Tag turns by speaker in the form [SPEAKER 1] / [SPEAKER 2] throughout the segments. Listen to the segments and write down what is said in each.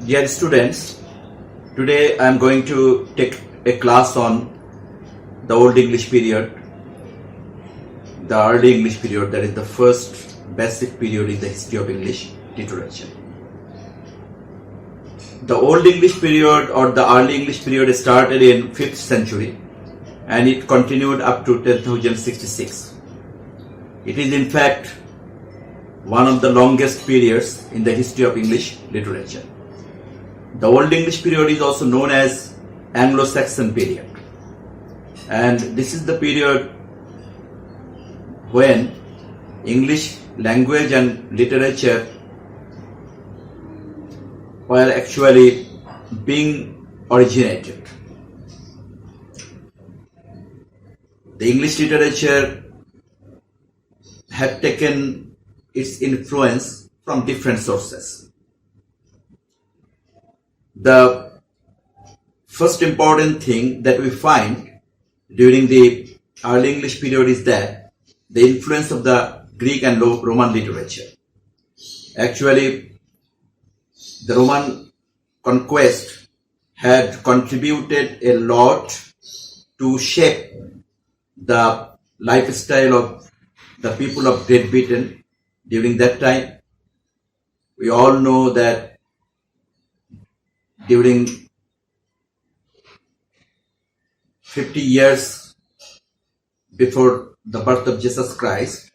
[SPEAKER 1] Dear students, today I am going to take a class on the Old English period, the early English period, that is the first basic period in the history of English literature. The Old English period or the early English period started in 5th century and it continued up to 1066. It is in fact one of the longest periods in the history of English literature. The Old English period is also known as Anglo-Saxon period, and this is the period when English language and literature were actually being originated. The English literature had taken its influence from different sources. The first important thing that we find during the early English period is that the influence of the Greek and Roman literature. Actually, the Roman conquest had contributed a lot to shape the lifestyle of the people of Great Britain during that time. We all know that during 50 years before the birth of Jesus Christ,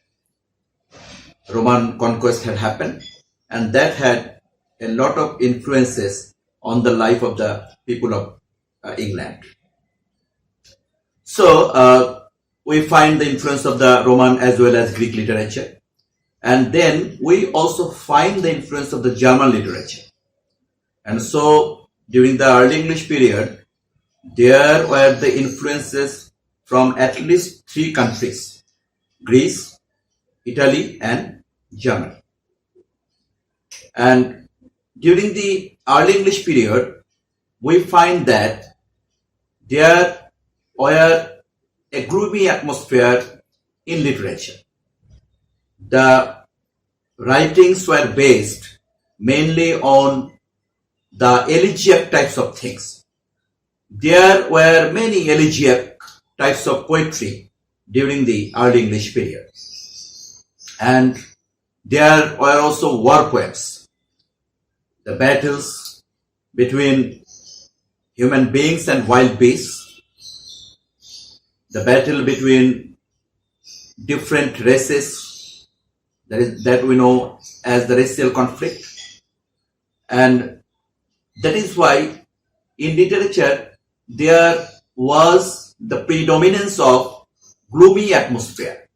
[SPEAKER 1] Roman conquest had happened, and that had a lot of influences on the life of the people of England. So we find the influence of the Roman as well as Greek literature, and then we also find the influence of the German literature. And so during the early English period, there were the influences from at least 3 countries: Greece, Italy, and Germany. And during the early English period, we find that there were a gloomy atmosphere in literature. The writings were based mainly on the elegiac types of things. There were many elegiac types of poetry during the early English period. And there were also war poems. The battles between human beings and wild beasts. The battle between different races, that we know as the racial conflict. And that is why in literature there was the predominance of gloomy atmosphere,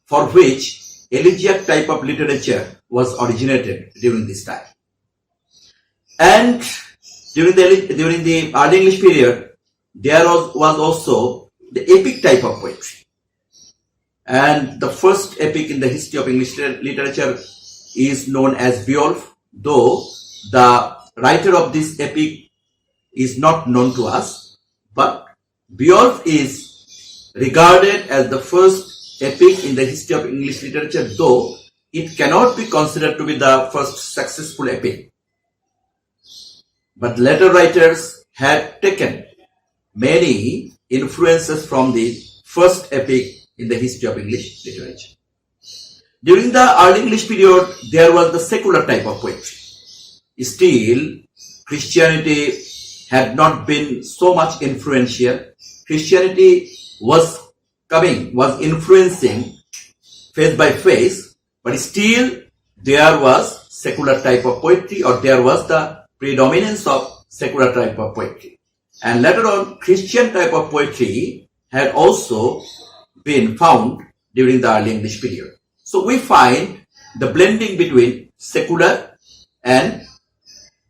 [SPEAKER 1] for which elegiac type of literature was originated during this time. And during the early English period, there was also the epic type of poetry. And the first epic in the history of English literature is known as Beowulf, though the writer of this epic is not known to us, but Beowulf is regarded as the first epic in the history of English literature, though it cannot be considered to be the first successful epic. But later writers had taken many influences from the first epic in the history of English literature. During the early English period, there was the secular type of poetry. Still, Christianity had not been so much influential. Christianity was influencing phase by phase, but still there was secular type of poetry, or there was the predominance of secular type of poetry. And later on, Christian type of poetry had also been found during the early English period. So we find the blending between secular and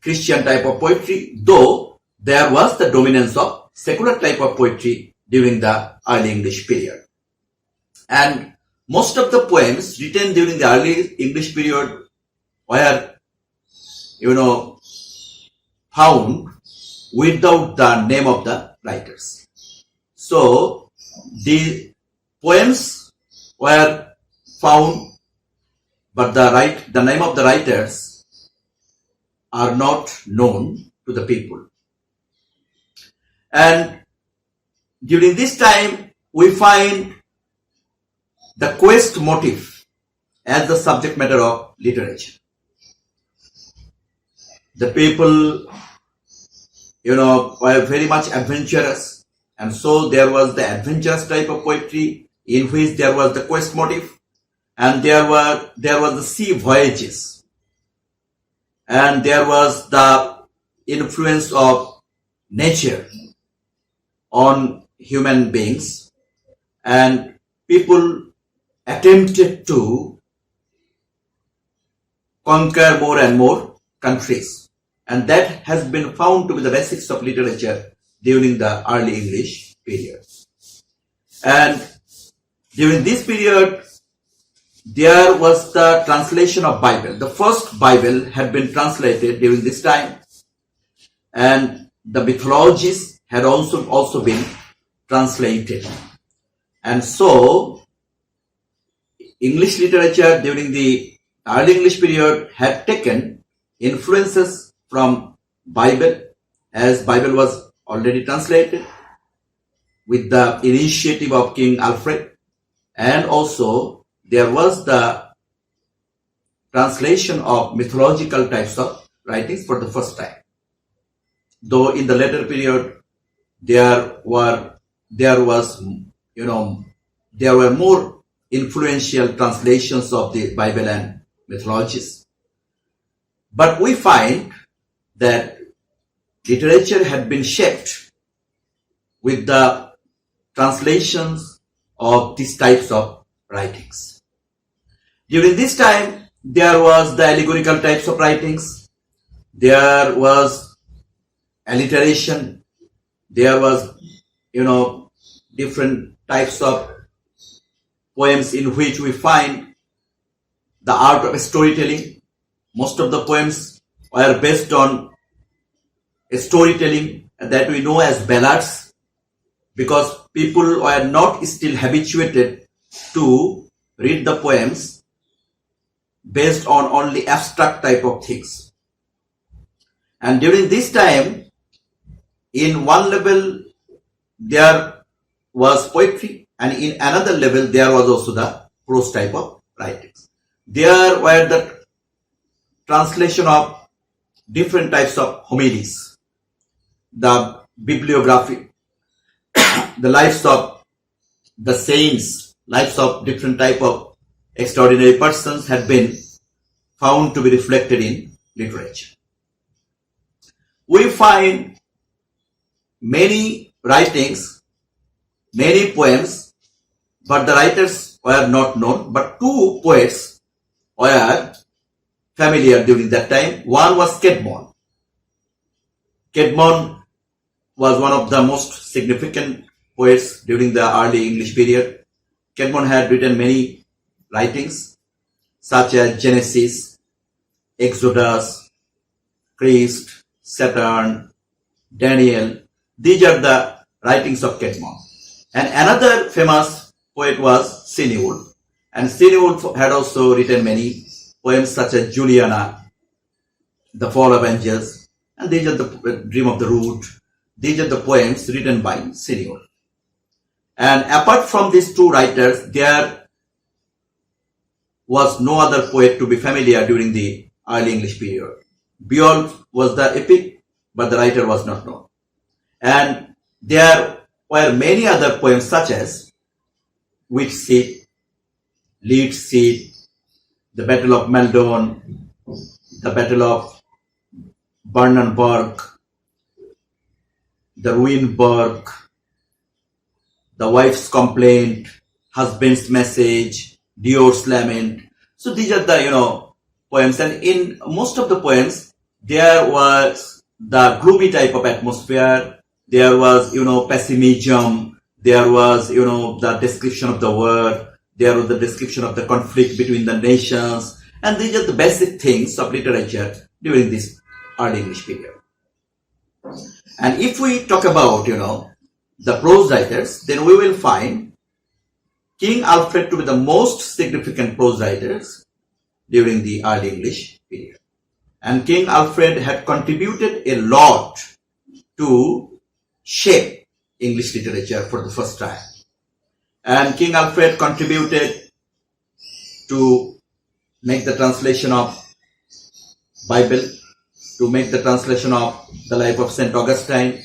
[SPEAKER 1] Christian type of poetry, though there was the dominance of secular type of poetry during the early English period. And most of the poems written during the early English period were, found without the name of the writers. So the poems were found, but the name of the writers are not known to the people. And during this time, we find the quest motive as the subject matter of literature. The people, were very much adventurous, and so there was the adventurous type of poetry in which there was the quest motive, and there was the sea voyages, and there was the influence of nature on human beings, and people attempted to conquer more and more countries, and that has been found to be the basics of literature during the early English period. And during this period, there was the translation of Bible. The first Bible had been translated during this time, and the mythologies had also been translated. And so, English literature during the early English period had taken influences from Bible, as Bible was already translated with the initiative of King Alfred, and also there was the translation of mythological types of writings for the first time. Though in the later period there were more influential translations of the Bible and mythologies. But we find that literature had been shaped with the translations of these types of writings. During this time, there was the allegorical types of writings, there was alliteration, there was, different types of poems in which we find the art of storytelling. Most of the poems were based on storytelling that we know as ballads, because people were not still habituated to read the poems based on only abstract type of things. And during this time, in one level there was poetry, and in another level there was also the prose type of writings. There were the translation of different types of homilies, the bibliography, the lives of the saints, lives of different type of extraordinary persons had been found to be reflected in literature. We find many writings, many poems, but the writers were not known. But two poets were familiar during that time. One was Caedmon. Caedmon was one of the most significant poets during the early English period. Caedmon had written many writings such as Genesis, Exodus, Christ, Saturn, Daniel. These are the writings of Caedmon. And another famous poet was Cynewulf. And Cynewulf had also written many poems such as Juliana, The Fall of Angels, and these are the Dream of the Root. These are the poems written by Cynewulf. And apart from these two writers, there was no other poet to be familiar during the early English period. Beowulf was the epic, but the writer was not known. And there were many other poems such as Wheat Seed, Lead Seed, the Battle of Maldon, the Battle of Bernenberg, the Ruinberg, the Wife's Complaint, Husband's Message, Dior's Lament. So these are the poems, and in most of the poems there was the gloomy type of atmosphere. There was pessimism. There was the description of the war. There was the description of the conflict between the nations, and these are the basic things of literature during this early English period. And if we talk about the prose writers, then we will find King Alfred to be the most significant prose writers during the early English period. And King Alfred had contributed a lot to shape English literature for the first time. And King Alfred contributed to make the translation of Bible, to make the translation of the life of St. Augustine,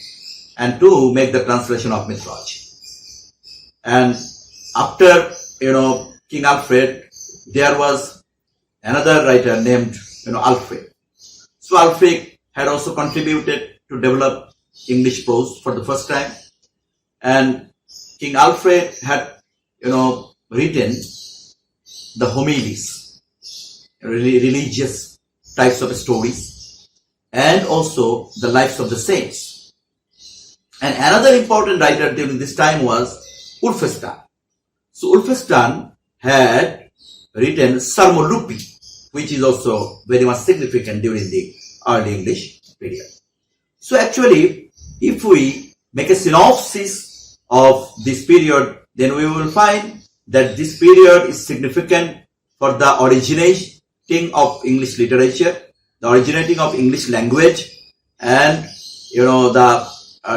[SPEAKER 1] and to make the translation of mythology. And after, King Alfred, there was another writer named, Alfred. So Alfred had also contributed to develop English prose for the first time. And King Alfred had, written the homilies, religious types of stories, and also the lives of the saints. And another important writer during this time was Ulfstan. So Ulfstan had written Sarmolupi, which is also very much significant during the early English period. So actually, if we make a synopsis of this period, then we will find that this period is significant for the originating of English literature, the originating of English language, and the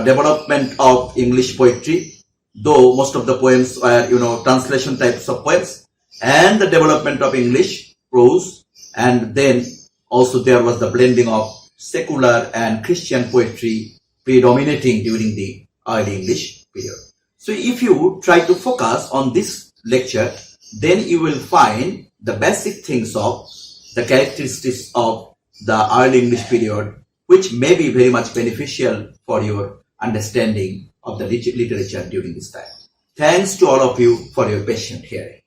[SPEAKER 1] development of English poetry, though most of the poems were translation types of poems, and the development of English prose, and then also there was the blending of secular and Christian poetry predominating during the early English period. So if you try to focus on this lecture, then you will find the basic things of the characteristics of the early English period, which may be very much beneficial for your understanding of the literature during this time. Thanks to all of you for your patient hearing.